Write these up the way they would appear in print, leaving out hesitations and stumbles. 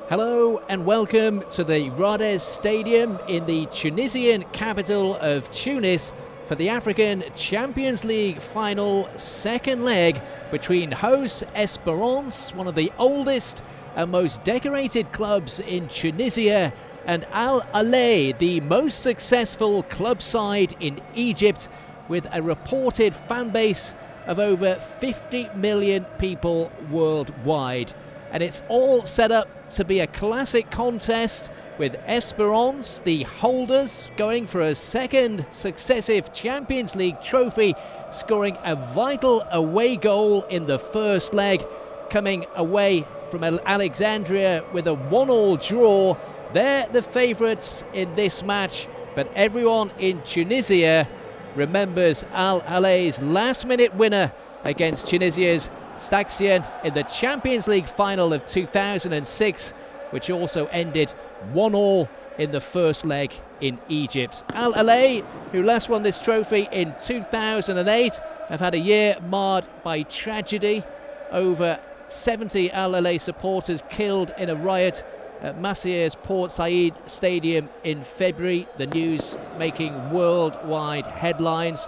Hello and welcome to the Rades Stadium in the Tunisian capital of Tunis for the African Champions League final second leg between hosts Espérance, one of the oldest and most decorated clubs in Tunisia, and Al Ahly, the most successful club side in Egypt, with a reported fan base of over 50 million people worldwide. And it's all set up to be a classic contest, with Espérance, the holders, going for a second successive Champions League trophy, scoring a vital away goal in the first leg, coming away from Alexandria with a 1-1 draw. They're the favourites in this match, but everyone in Tunisia remembers Al Ahly's last-minute winner against Tunisia's Sfaxien in the Champions League final of 2006, which also ended 1-1 in the first leg in Egypt. Al Ahly, who last won this trophy in 2008, have had a year marred by tragedy. Over 70 Al Ahly supporters killed in a riot at Massier's Port Said Stadium in February. The news making worldwide headlines.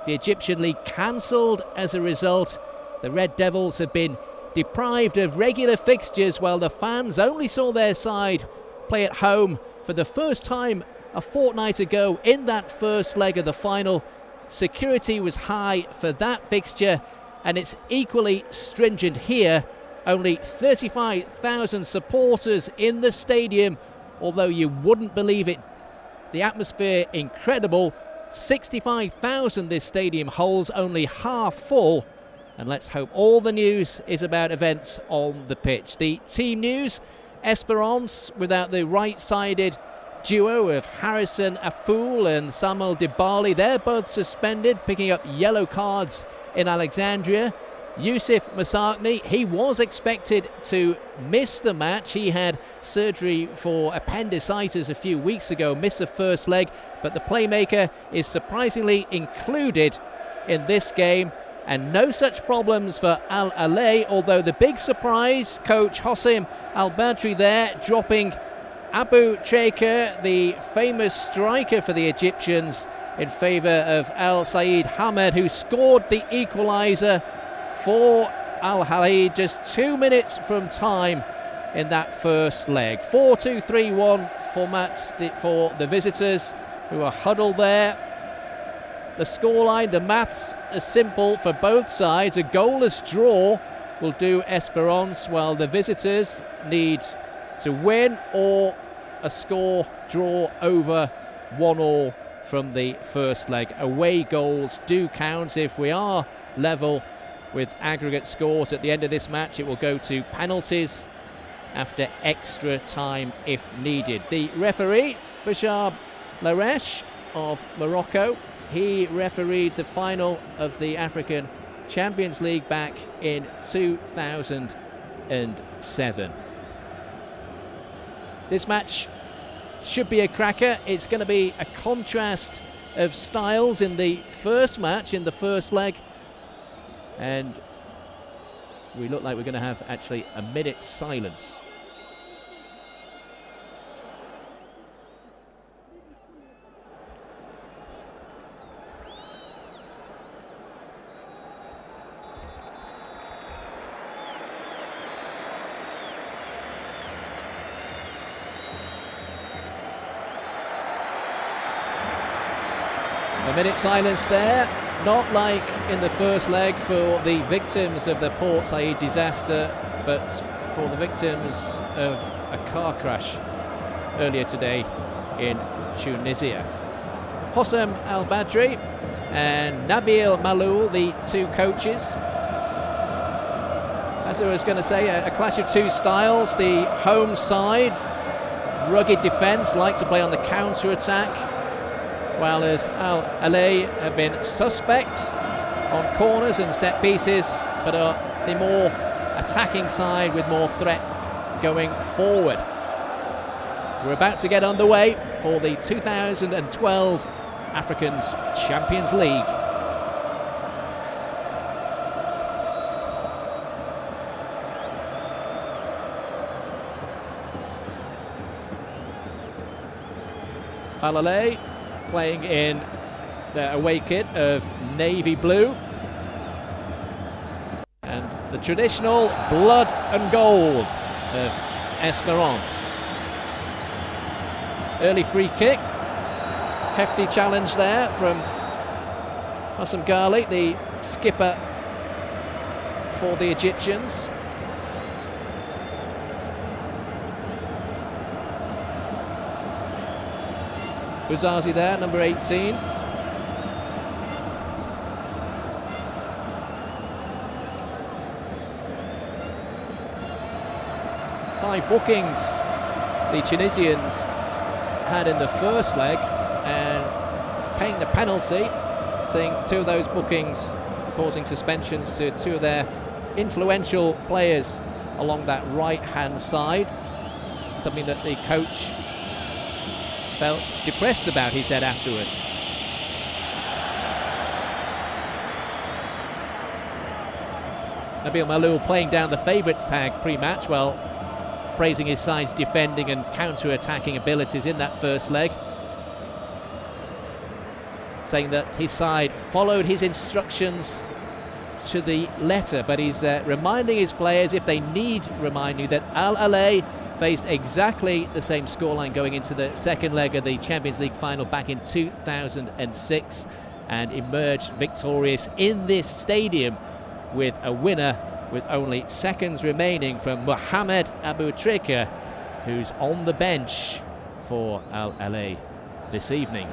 The Egyptian league cancelled as a result. The Red Devils have been deprived of regular fixtures, while the fans only saw their side play at home for the first time a fortnight ago in that first leg of the final. Security was high for that fixture, and it's equally stringent here. Only 35,000 supporters in the stadium, although you wouldn't believe it. The atmosphere incredible. 65,000 this stadium holds, only half full. And let's hope all the news is about events on the pitch. The team news: Espérance without the right-sided duo of Harrison Afful and Samuel Dibali. They're both suspended, picking up yellow cards in Alexandria. Youssef Masakni, he was expected to miss the match. He had surgery for appendicitis a few weeks ago, missed the first leg, but the playmaker is surprisingly included in this game. And no such problems for Al Ahly, although the big surprise, coach Hossein Al Badri there, dropping Abu Trika, the famous striker for the Egyptians, in favour of Al Said Hamed, who scored the equaliser for Al Ahly just 2 minutes from time in that first leg. 4-2-3-1 format for the visitors, who are huddled there. The scoreline, the maths are simple for both sides. A goalless draw will do Espérance, while the visitors need to win or a score draw over 1-1 from the first leg. Away goals do count. If we are level with aggregate scores at the end of this match, it will go to penalties after extra time if needed. The referee, Bachar Laresh of Morocco, he refereed the final of the African Champions League back in 2007. This match should be a cracker. It's going to be a contrast of styles in the first match, in the first leg. And we look like we're going to have actually a minute's silence. A minute silence there, not like in the first leg for the victims of the Port Said disaster, but for the victims of a car crash earlier today in Tunisia. Hossein Al Badri and Nabil Maloul, the two coaches. As I was going to say, a clash of two styles. The home side, rugged defence, like to play on the counter-attack, while as Al Ahly have been suspect on corners and set pieces, but are the more attacking side with more threat going forward. We're about to get underway for the 2012 Africans Champions League. Al Ahly playing in their away kit of navy blue. And the traditional blood and gold of Esperance. Early free kick. Hefty challenge there from Hassam Ghali, the skipper for the Egyptians. Bouzazi there, number 18. Five bookings the Tunisians had in the first leg, and paying the penalty, seeing two of those bookings causing suspensions to two of their influential players along that right-hand side. Something that the coach felt depressed about, he said afterwards. Nabil Malloul playing down the favourites tag pre-match, while praising his side's defending and counter-attacking abilities in that first leg, saying that his side followed his instructions to the letter, but he's reminding his players, if they need reminding, that Al Ahly faced exactly the same scoreline going into the second leg of the Champions League final back in 2006 and emerged victorious in this stadium with a winner with only seconds remaining from Mohamed Aboutrika, who's on the bench for Al Ahly this evening.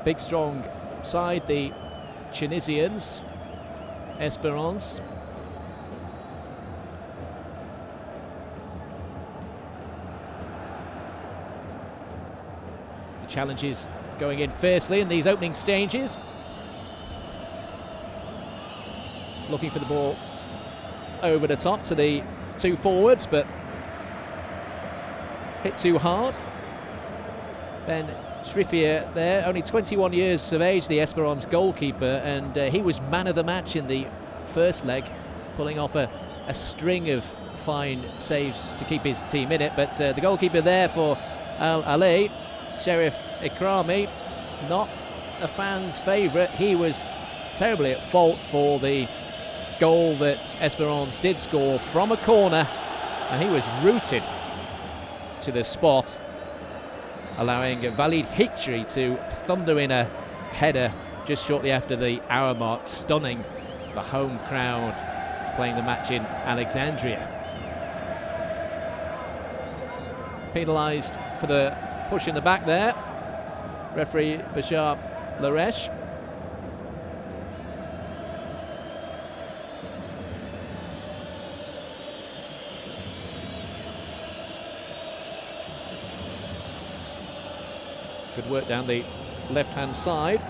Big, strong side, the Tunisians. Esperance. The challenges going in fiercely in these opening stages. Looking for the ball over the top to the two forwards, but hit too hard. Ben Shriffier there, only 21 years of age, the Esperance goalkeeper, and he was man of the match in the first leg, pulling off a string of fine saves to keep his team in it. But the goalkeeper there for Al Ahly, Sheriff Ikrami, not a fan's favourite. He was terribly at fault for the goal that Esperance did score from a corner, and he was rooted to the spot, allowing Walid Hichri to thunder in a header just shortly after the hour mark, stunning the home crowd playing the match in Alexandria. Penalised for the push in the back there, referee Bashar Laresh. Good work down the left-hand side.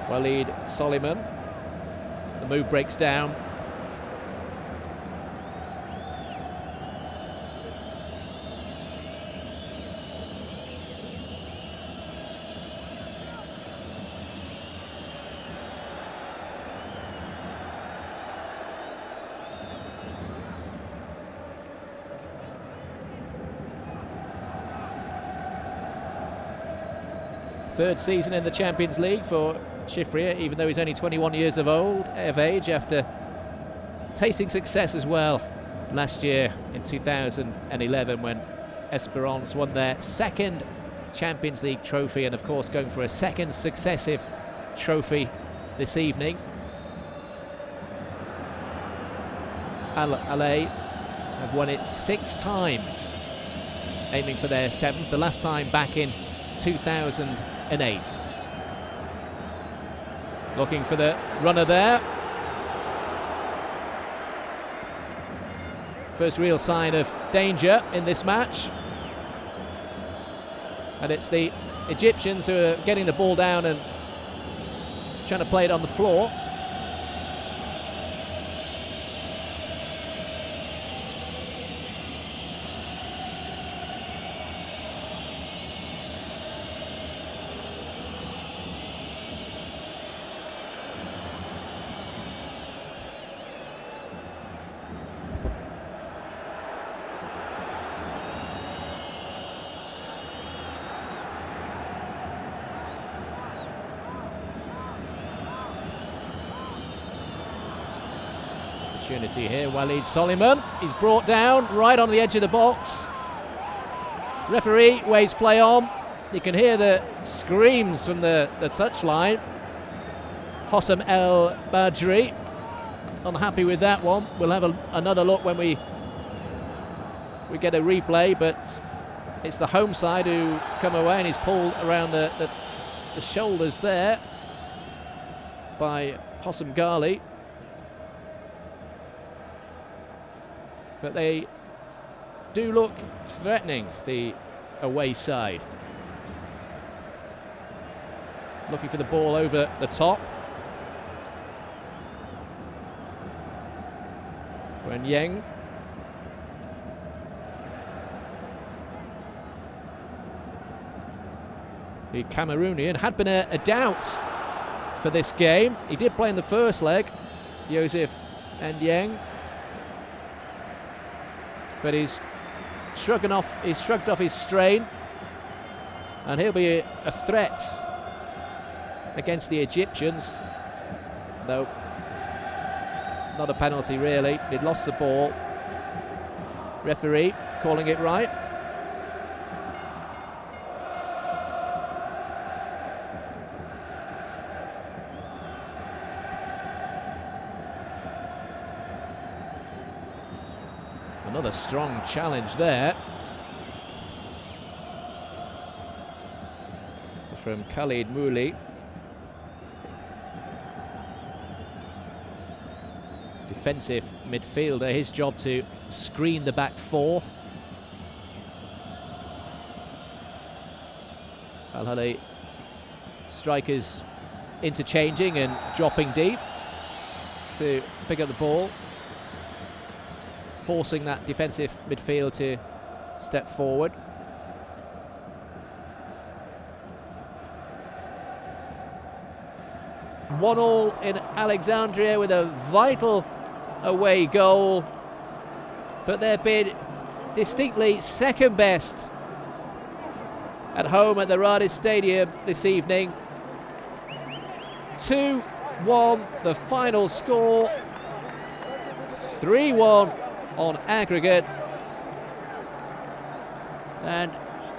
Walid Soliman. The move breaks down. Third season in the Champions League for Chifrier, even though he's only 21 years of age, after tasting success as well last year in 2011 when Esperance won their second Champions League trophy, and of course going for a second successive trophy this evening. Al Ahly have won it 6 times, aiming for their 7th, the last time back in 2008. Looking for the runner there. First real sign of danger in this match. And it's the Egyptians who are getting the ball down and trying to play it on the floor. opportunity here. Walid Soliman, he's brought down right on the edge of the box. Referee waves play on. You can hear the screams from the touchline. Hossam El Badri unhappy with that one. We'll have another look when we get a replay, but it's the home side who come away, and he's pulled around the shoulders there by Hossam Ghali. But they do look threatening, the away side. Looking for the ball over the top. Wen Yeng. The Cameroonian had been a doubt for this game. He did play in the first leg, Joseph N'Yeng, but he's shrugged off his strain, and he'll be a threat against the Egyptians, though not a penalty really. They'd lost the ball. Referee calling it right. Another strong challenge there from Khalid Mouli. Defensive midfielder, his job to screen the back four. Al Ahly strikers interchanging and dropping deep to pick up the ball, forcing that defensive midfield to step forward. One all in Alexandria with a vital away goal, but they've been distinctly second best at home at the Rades Stadium this evening. 2-1 the final score, 3-1 on aggregate, and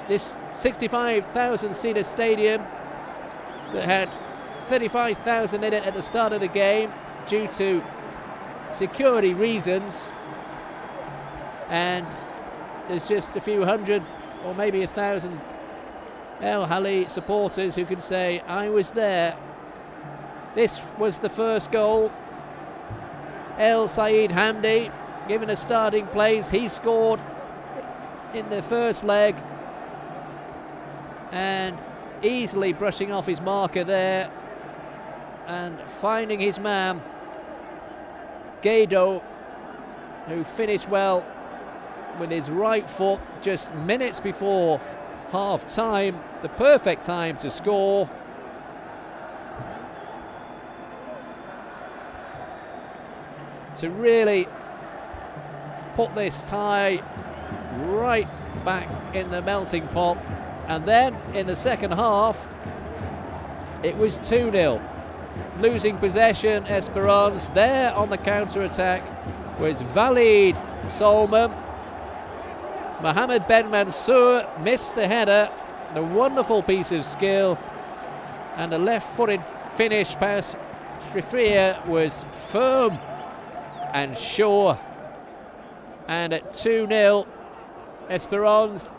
this 65,000 seater stadium that had 35,000 in it at the start of the game due to security reasons, and there's just a few hundred or maybe 1,000 El Ahly supporters who can say, I was there. This was the first goal. El Said Hamdi given a starting place. He scored in the first leg and easily brushing off his marker there and finding his man Guedo, who finished well with his right foot just minutes before half time. The perfect time to score. To really put this tie right back in the melting pot. And then in the second half, it was 2-0. Losing possession, Esperance. There on the counter-attack was Walid Soliman. Mohamed Ben Mansour missed the header. A wonderful piece of skill. And a left-footed finish past Trippier was firm and sure. And at 2-0, Esperance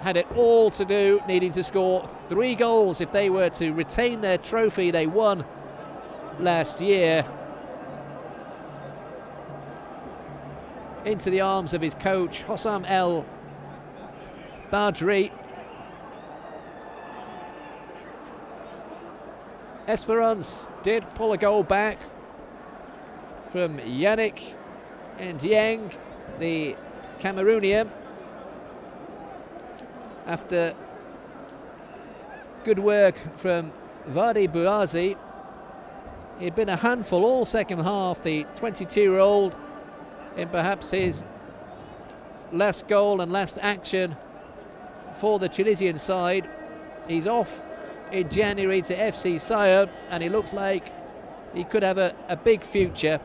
had it all to do, needing to score 3 goals if they were to retain their trophy they won last year. Into the arms of his coach, Hossam El Badri. Esperance did pull a goal back from Yannick N'Yeng, the Cameroonian, after good work from Vardy Bouazi. He'd been a handful all second half, the 22-year-old, in perhaps his last goal and last action for the Tunisian side. He's off in January to FC Sion, and he looks like he could have a big future.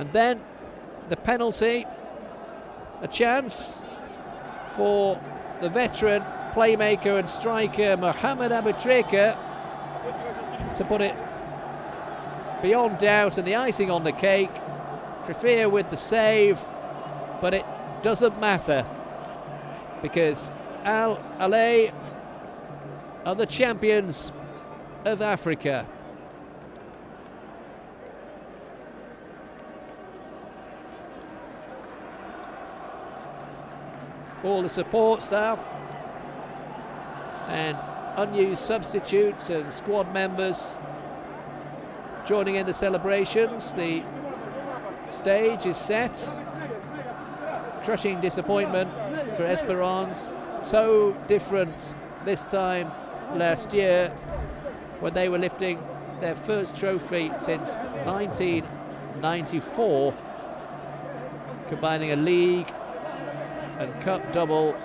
And then the penalty, a chance for the veteran playmaker and striker Mohamed Aboutrika to put it beyond doubt, and the icing on the cake. Trippier with the save, but it doesn't matter because Al Ahly are the champions of Africa. All the support staff and unused substitutes and squad members joining in the celebrations. The stage is set. Crushing disappointment for Esperance. So different this time last year when they were lifting their first trophy since 1994, combining a league and cup double.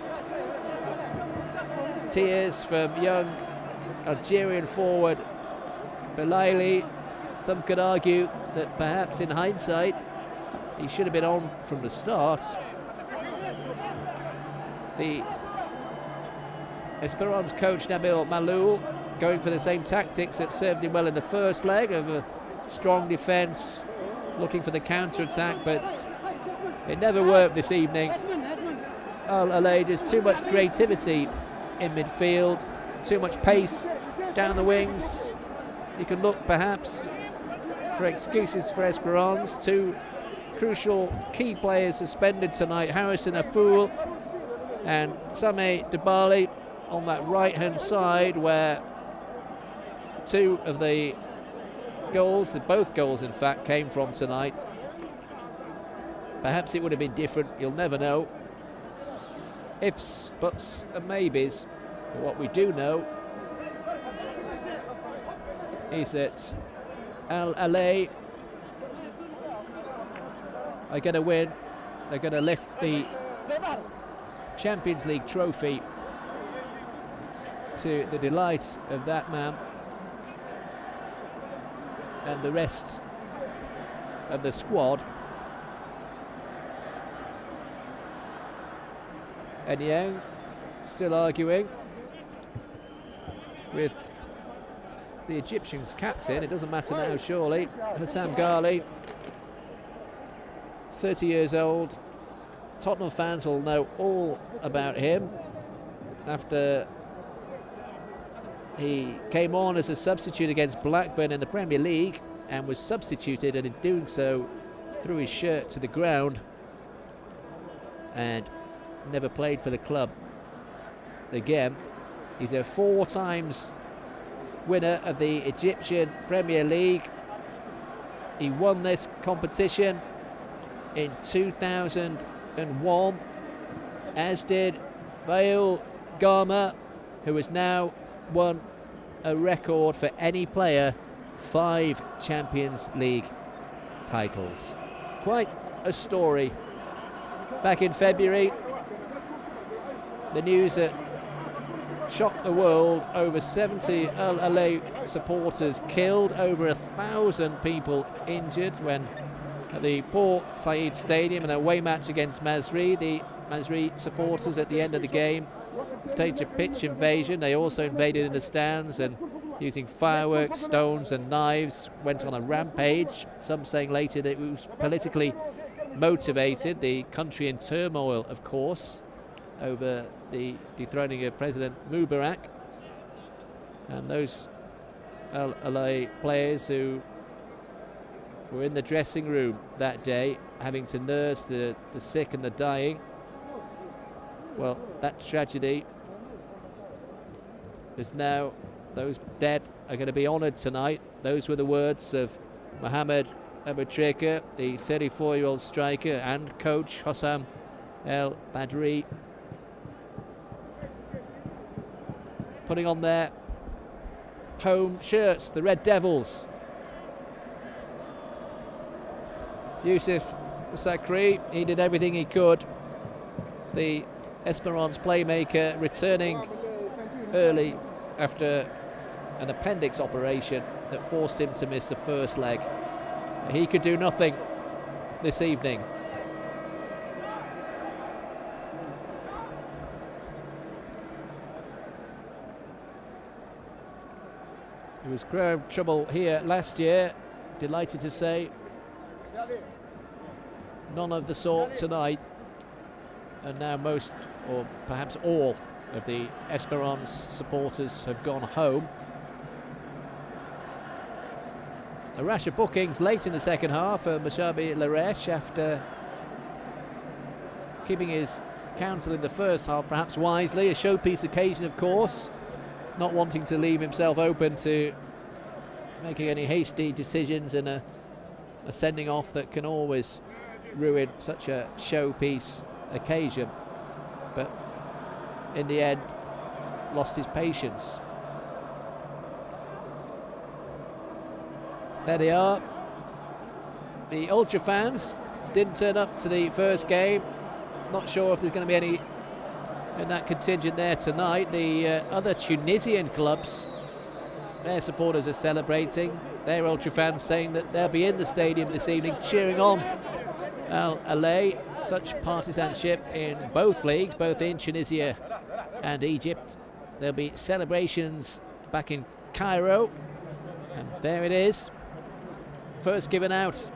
Tears from young Algerian forward Belaili. Some could argue that perhaps in hindsight he should have been on from the start. The Esperance coach Nabil Maloul going for the same tactics that served him well in the first leg of a strong defence, looking for the counter-attack, but it never worked this evening. Al Ahly, just too much creativity in midfield, too much pace down the wings. You can look perhaps for excuses for Esperance. Two crucial key players suspended tonight, Harrison Afful and Sameh Debali on that right-hand side, where two of the goals, both goals in fact, came from tonight. Perhaps it would have been different, you'll never know. Ifs, buts and maybes. But what we do know is that Al Ahly are going to win. They're going to lift the Champions League trophy to the delight of that man and the rest of the squad. And Yang still arguing with the Egyptians' captain. It doesn't matter now, surely. Hossam Ghaly, 30 years old. Tottenham fans will know all about him after he came on as a substitute against Blackburn in the Premier League and was substituted, and in doing so threw his shirt to the ground and never played for the club again. He's a 4 times winner of the Egyptian Premier League. He won this competition in 2001, as did Vail Garma, who has now won a record for any player, 5 Champions League titles. Quite a story. Back in February, the news that shocked the world: over 70 Al Ahly supporters killed, over 1,000 people injured when at the Port Said Stadium, an away match against Masri. The Masri supporters at the end of the game staged a pitch invasion. They also invaded in the stands and, using fireworks, stones and knives, went on a rampage. Some saying later that it was politically motivated. The country in turmoil, of course, over the dethroning of President Mubarak. And those Al Ahly players who were in the dressing room that day, having to nurse the sick and the dying. Well, that tragedy is now, those dead are going to be honoured tonight. Those were the words of Mohamed Aboutrika, the 34-year-old striker, and coach Hossam El Badri, putting on their home shirts, the Red Devils. Youssef Sakri, he did everything he could. The Esperance playmaker returning early after an appendix operation that forced him to miss the first leg. He could do nothing. this evening. It was ground trouble here last year, delighted to say. None of the sort tonight. And now most, or perhaps all, of the Esperance supporters have gone home. A rash of bookings late in the second half for Maccabi Laresh after keeping his counsel in the first half, perhaps wisely. A showpiece occasion, of course, not wanting to leave himself open to making any hasty decisions and a sending off that can always ruin such a showpiece occasion. But in the end, lost his patience. There they are. The Ultra fans didn't turn up to the first game. Not sure if there's going to be any in that contingent there tonight. The other Tunisian clubs, their supporters are celebrating. Their Ultra fans saying that they'll be in the stadium this evening cheering on Al Ahly. Such partisanship in both leagues, both in Tunisia and Egypt. There'll be celebrations back in Cairo, and there it is. First given out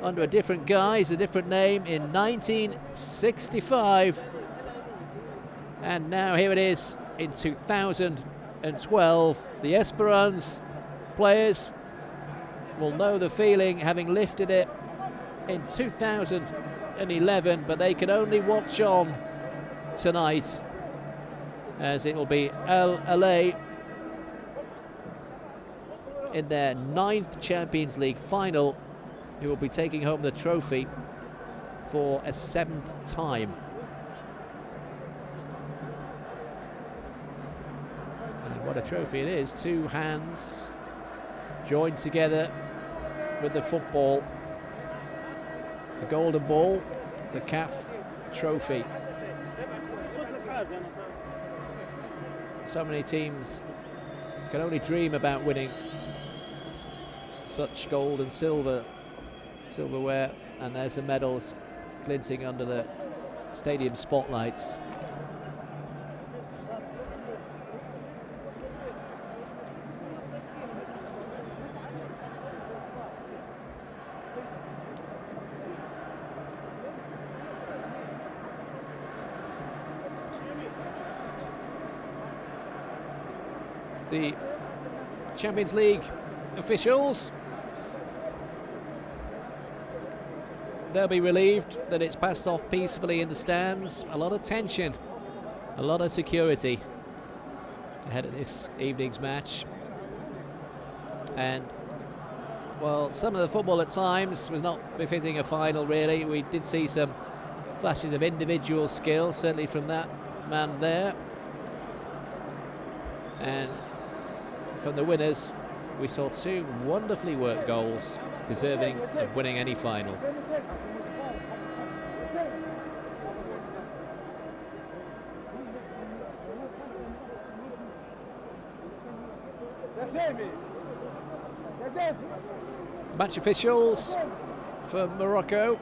under a different guise, a different name in 1965, and now here it is in 2012. The Esperance players will know the feeling, having lifted it in 2011, but they can only watch on tonight, as it will be Al Ahly in their 9th Champions League final, who will be taking home the trophy for a 7th time. And what a trophy it is. Two hands joined together with the football. The golden ball, the CAF trophy. So many teams can only dream about winning such gold and silverware, and there's the medals glinting under the stadium spotlights. The Champions League officials, they'll be relieved that it's passed off peacefully in the stands. A lot of tension, a lot of security ahead of this evening's match. And, well, some of the football at times was not befitting a final, really. We did see some flashes of individual skill, certainly from that man there. And from the winners, we saw two wonderfully worked goals, deserving of winning any final. Match officials for Morocco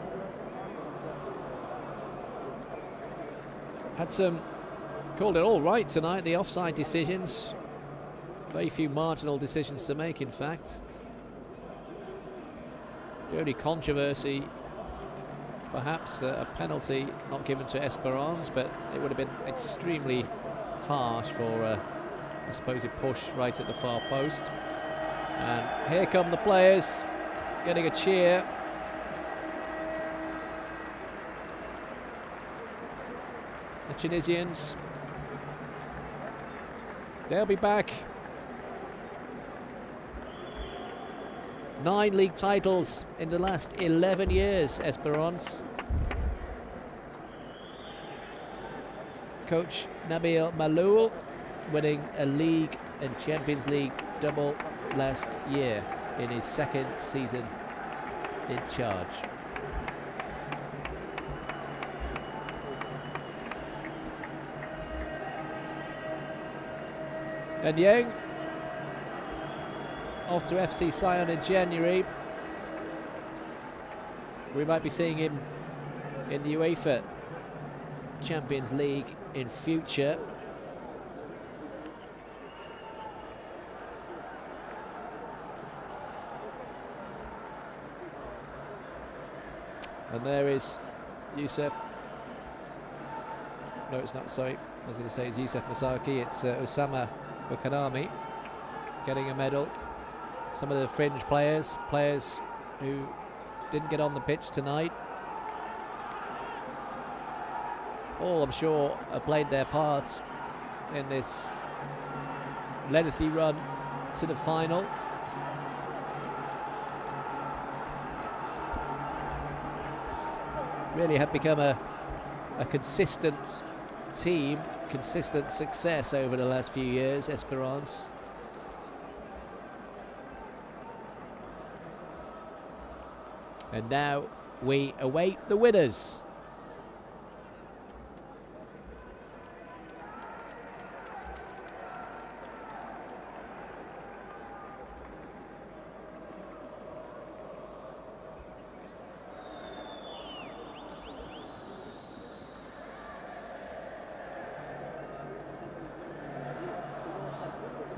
called it all right tonight. The offside decisions, very few marginal decisions to make, in fact. The only controversy, perhaps a penalty not given to Esperance, but it would have been extremely harsh for a supposed push right at the far post. And here come the players getting a cheer. The Tunisians, they'll be back. 9 league titles in the last 11 years, Esperance. Coach Nabil Maloul winning a league and Champions League double last year in his 2nd season in charge. And Yang off to FC Sion in January. we might be seeing him in the UEFA Champions League in future. And there is Youssef. No, it's not, sorry. I was going to say it's Youssef Masaki. It's Osama Bukanami getting a medal. Some of the fringe players who didn't get on the pitch tonight, all, I'm sure, have played their parts in this lengthy run to the final. Really have become a consistent team, consistent success over the last few years, Esperance. And now we await the winners.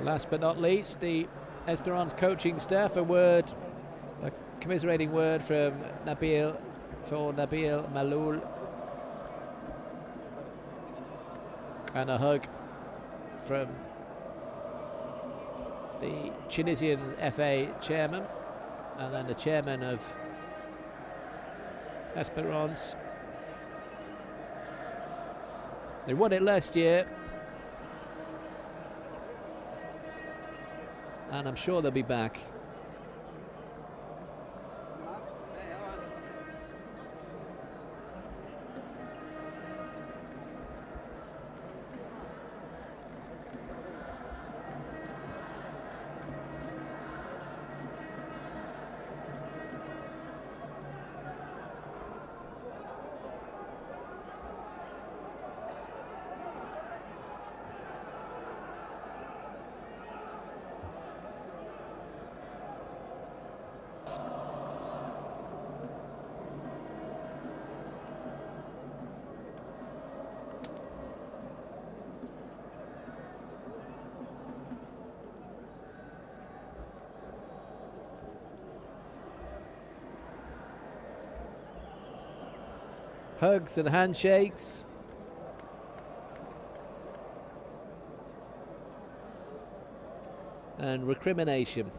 Last but not least, the Esperance coaching staff, a commiserating word from Nabil Maloul, and a hug from the Tunisian FA chairman, and then the chairman of Esperance. They won it last year, and I'm sure they'll be back. Hugs and handshakes. And recrimination.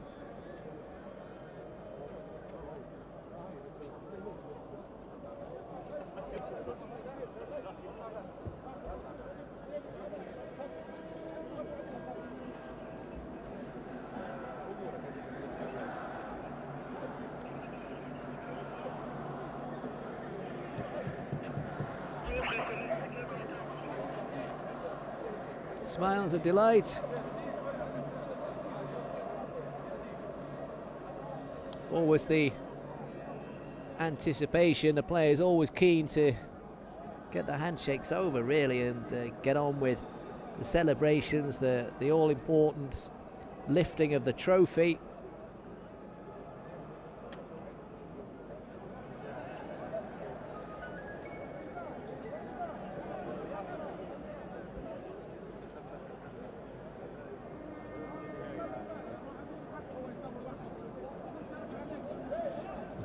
Smiles of delight. Always the anticipation. The players always keen to get the handshakes over, really, and get on with the celebrations, the all-important lifting of the trophy.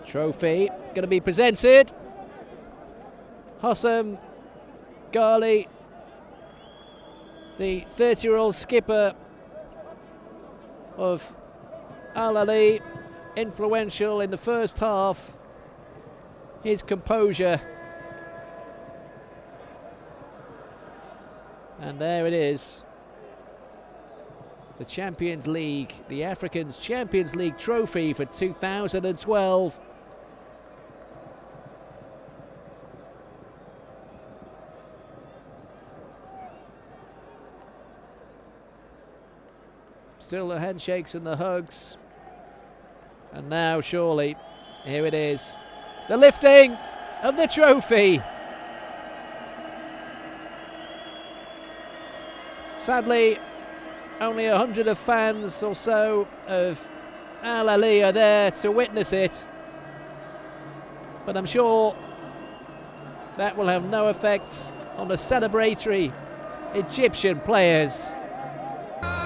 Trophy going to be presented. Hossam Ghali, the 30-year-old skipper of Al Ahly, influential in the first half. His composure. And there it is. The Champions League, the Africans Champions League trophy for 2012. Still the handshakes and the hugs. And now, surely, here it is. The lifting of the trophy. Sadly, only 100 of fans or so of Al Ahly are there to witness it. but I'm sure that will have no effect on the celebratory Egyptian players.